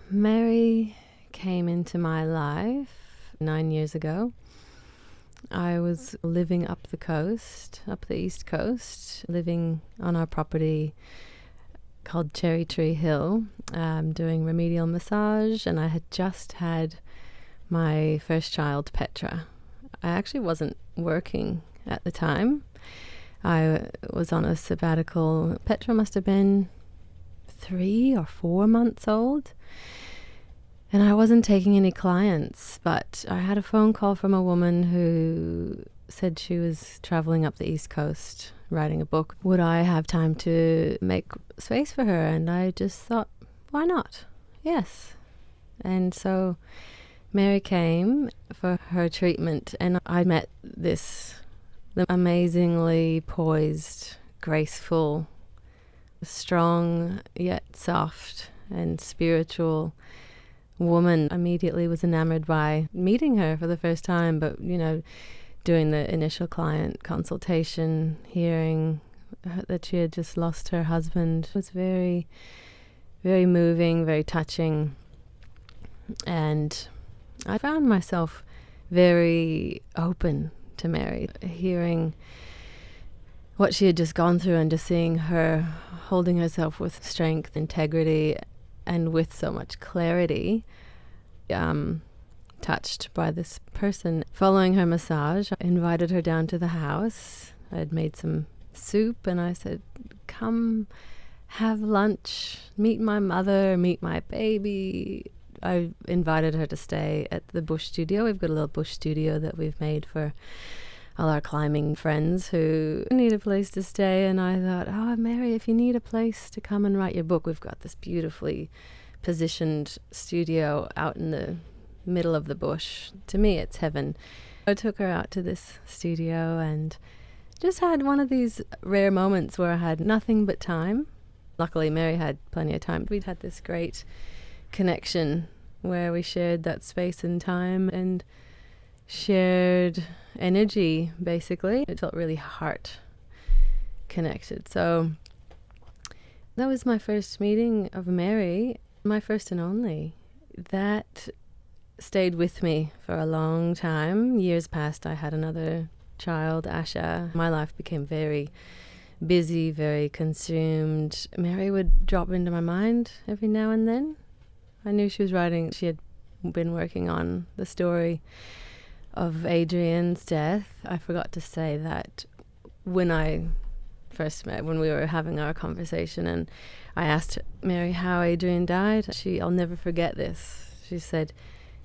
Mary came into my life 9 years ago. I was living up the East Coast, living on our property called Cherry Tree Hill, doing remedial massage, and I had just had my first child, Petra. I actually wasn't working at the time. I was on a sabbatical. Petra must have been 3 or 4 months old. And I wasn't taking any clients, but I had a phone call from a woman who said she was traveling up the East Coast writing a book. Would I have time to make space for her? And I just thought, why not? Yes. And so Mary came for her treatment, and I met this amazingly poised, graceful, strong yet soft and spiritual woman. Immediately was enamored by meeting her for the first time, but doing the initial client consultation, hearing that she had just lost her husband was very, very moving, very touching. And I found myself very open to Mary, hearing what she had just gone through and just seeing her holding herself with strength, integrity, and with so much clarity. Touched by this person. Following her massage, I invited her down to the house. I had made some soup, and I said, come have lunch, meet my mother, meet my baby. I invited her to stay at the bush studio. We've got a little bush studio that we've made for all our climbing friends who need a place to stay. And I thought, Mary, if you need a place to come and write your book, we've got this beautifully positioned studio out in the middle of the bush. To me, it's heaven. I took her out to this studio and just had one of these rare moments where I had nothing but time. Luckily, Mary had plenty of time. We'd had this great connection where we shared that space and time and shared energy, basically. It felt really heart connected. So that was my first meeting of Mary, my first and only. That stayed with me for a long time. Years passed. I had another child, Asha. My life became very busy, very consumed. Mary would drop into my mind every now and then. I knew she was writing. She had been working on the story of Adrian's death. I forgot to say that when I first met, when we were having our conversation, and I asked Mary how Adrian died, I'll never forget this. She said,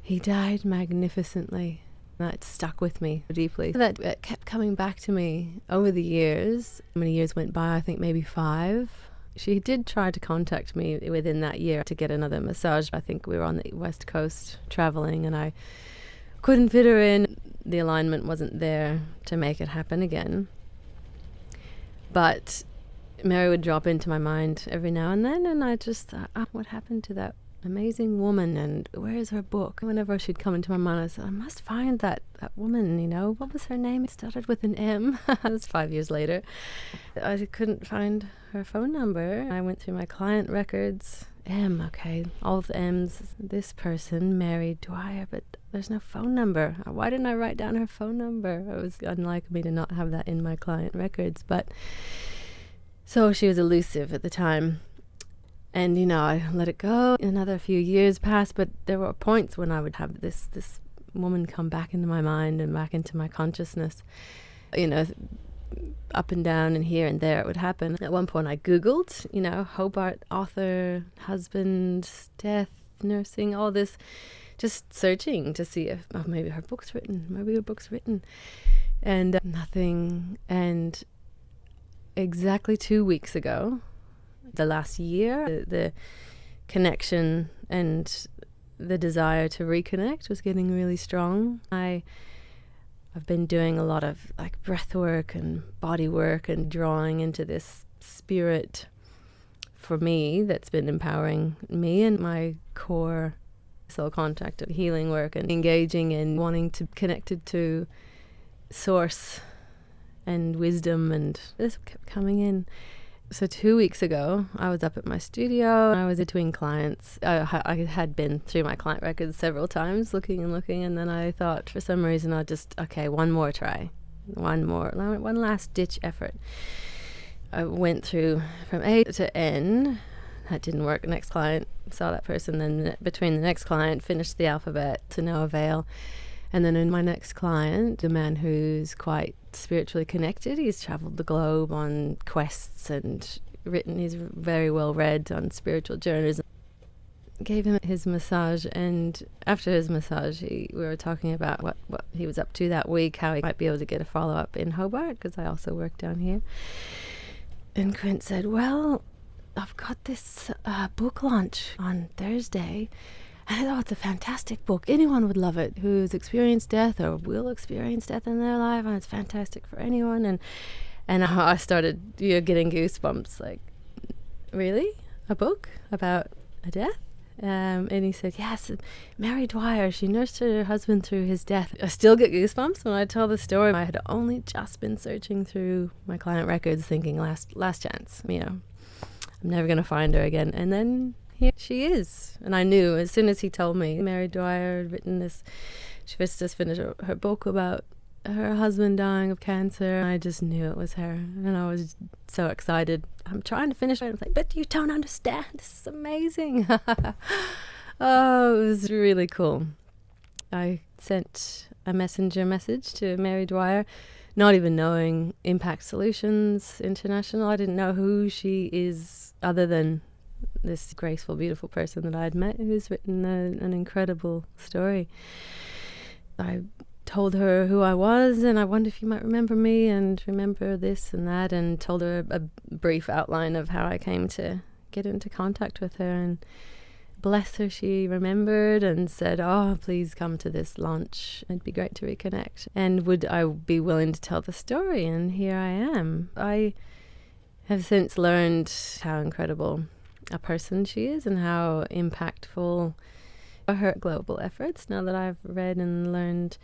he died magnificently. That stuck with me deeply. That kept coming back to me over the years. How many years went by? I think maybe 5. She did try to contact me within that year to get another massage. I think we were on the West Coast traveling, and I couldn't fit her in. The alignment wasn't there to make it happen again. But Mary would drop into my mind every now and then, and I just thought, what happened to that amazing woman, and where is her book? Whenever she'd come into my mind, I said, I must find that woman, what was her name? It started with an M. That was 5 years later. I couldn't find her phone number. I went through my client records. M, okay, all of the M's. This person, Mary Dwyer, but there's no phone number. Why didn't I write down her phone number? It was unlike me to not have that in my client records. But so she was elusive at the time. And, I let it go. Another few years passed, but there were points when I would have this woman come back into my mind and back into my consciousness. Up and down and here and there it would happen. At one point I Googled, Hobart author, husband, death, nursing, all this, just searching to see if maybe her book's written. And nothing. And exactly 2 weeks ago, the last year, the connection and the desire to reconnect was getting really strong. I've been doing a lot of breath work and body work and drawing into this spirit for me that's been empowering me and my core soul contact of healing work and engaging and wanting to connected to source and wisdom, and this kept coming in. So 2 weeks ago, I was up at my studio. I was between clients. I had been through my client records several times, looking, and then I thought, for some reason, okay, one more try. One last ditch effort. I went through from A to N. That didn't work. Next client, saw that person. Then between the next client, finished the alphabet to no avail. And then in my next client, a man who's quite spiritually connected. He's traveled the globe on quests and written. He's very well read on spiritual journeys. Gave him his massage, and after his massage, we were talking about what he was up to that week, how he might be able to get a follow-up in Hobart, because I also work down here. And Quint said, well, I've got this book launch on Thursday. And I thought, it's a fantastic book. Anyone would love it who's experienced death or will experience death in their life. And it's fantastic for anyone. And I started getting goosebumps. Like, really? A book about a death? And he said, yes, Mary Dwyer, she nursed her husband through his death. I still get goosebumps when I tell the story. I had only just been searching through my client records thinking last chance, I'm never going to find her again. And then here she is. And I knew as soon as he told me Mary Dwyer had written this, she just finished her book about her husband dying of cancer. I just knew it was her. And I was so excited. I'm trying to finish it. I was like, but you don't understand. This is amazing. Oh, it was really cool. I sent a messenger message to Mary Dwyer, not even knowing Impact Solutions International. I didn't know who she is other than this graceful, beautiful person that I'd met who's written an incredible story. I told her who I was, and I wondered if you might remember me and remember this and that, and told her a brief outline of how I came to get into contact with her. And bless her, she remembered and said, oh, please come to this launch. It'd be great to reconnect. And would I be willing to tell the story? And here I am. I have since learned how incredible a person she is and how impactful are her global efforts. Now that I've read and learned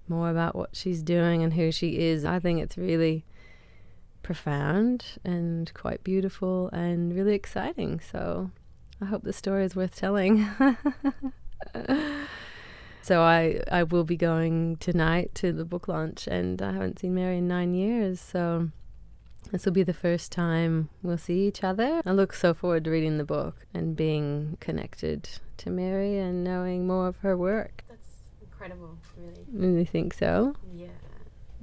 more about what she's doing and who she is, I think it's really profound and quite beautiful and really exciting. So I hope the story is worth telling. So I will be going tonight to the book launch, and I haven't seen Mary in 9 years, so this will be the first time we'll see each other. I look so forward to reading the book and being connected to Mary and knowing more of her work. That's incredible, really. Really think so? Yeah.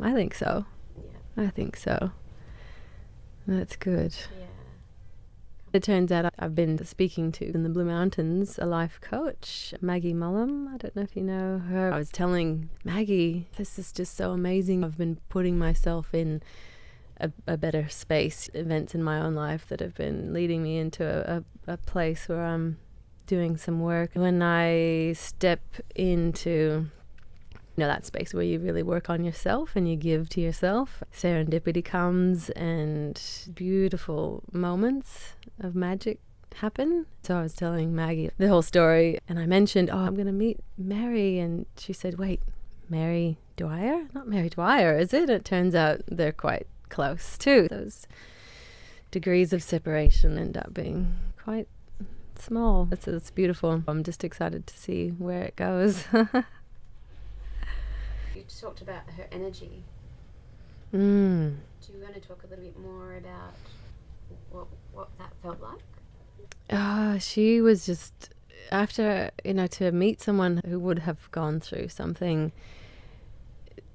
I think so. Yeah. I think so. That's good. Yeah. It turns out I've been speaking to, in the Blue Mountains, a life coach, Maggie Mullum. I don't know if you know her. I was telling Maggie, this is just so amazing. I've been putting myself in a better space, events in my own life that have been leading me into a place where I'm doing some work. When I step into that space where you really work on yourself and you give to yourself, serendipity comes and beautiful moments of magic happen. So I was telling Maggie the whole story, and I mentioned, I'm going to meet Mary, and she said, wait, Mary Dwyer? Not Mary Dwyer, is it? It turns out they're quite close too. Those degrees of separation end up being quite small. It's beautiful. I'm just excited to see where it goes. You talked about her energy. Do you want to talk a little bit more about what that felt like? She was just, after, to meet someone who would have gone through something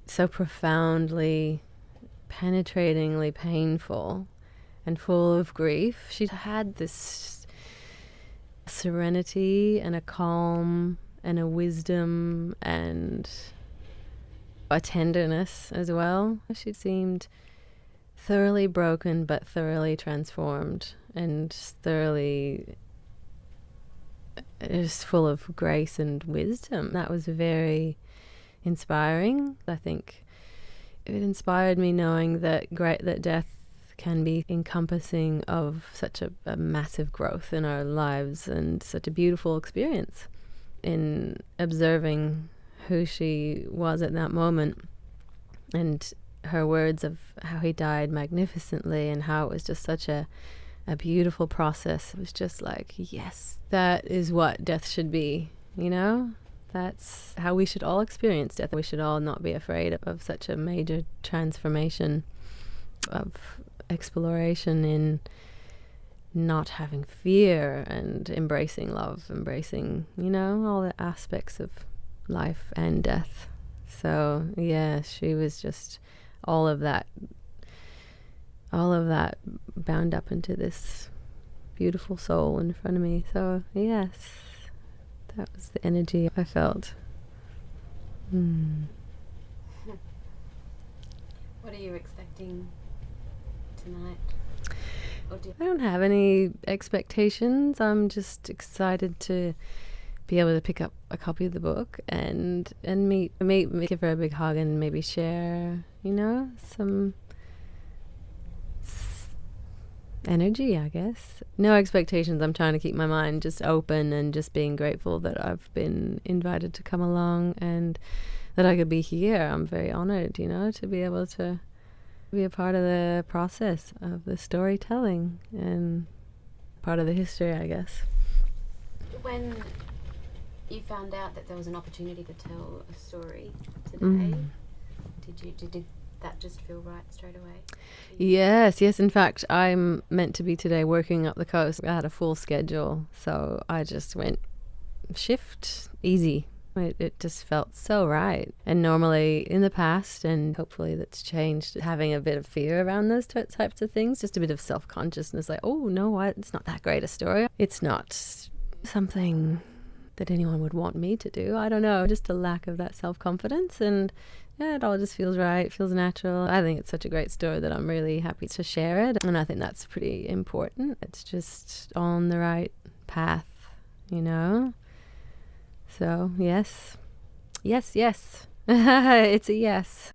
so profoundly, penetratingly painful and full of grief, she had this serenity and a calm and a wisdom and a tenderness as well. She seemed thoroughly broken but thoroughly transformed and thoroughly just full of grace and wisdom. That was very inspiring. I think it inspired me knowing that death can be encompassing of such a massive growth in our lives and such a beautiful experience. In observing who she was at that moment and her words of how he died magnificently and how it was just such a beautiful process. It was just like, yes, that is what death should be, you know? That's how we should all experience death. We should all not be afraid of such a major transformation of exploration in not having fear and embracing love, embracing, you know, all the aspects of life and death. So, yeah, she was just all of that bound up into this beautiful soul in front of me. So, yes, that was the energy I felt. What are you expecting tonight? I don't have any expectations. I'm just excited to be able to pick up a copy of the book and meet, give her a big hug and maybe share, you know, some energy, I guess. No expectations. I'm trying to keep my mind just open and just being grateful that I've been invited to come along and that I could be here. I'm very honored, you know, to be able to be a part of the process of the storytelling and part of the history, I guess. When you found out that there was an opportunity to tell a story today, did that just feel right straight away? Yes. In fact, I'm meant to be today working up the coast. I had a full schedule, so I just went shift easy. It just felt so right. And normally in the past, and hopefully that's changed, having a bit of fear around those types of things, just a bit of self-consciousness, like, oh, no, what? It's not that great a story. It's not something that anyone would want me to do. I don't know, just a lack of that self-confidence. And yeah, it all just feels right, feels natural. I think it's such a great story that I'm really happy to share it. And I think that's pretty important. It's just on the right path, you know? So, yes. It's a yes.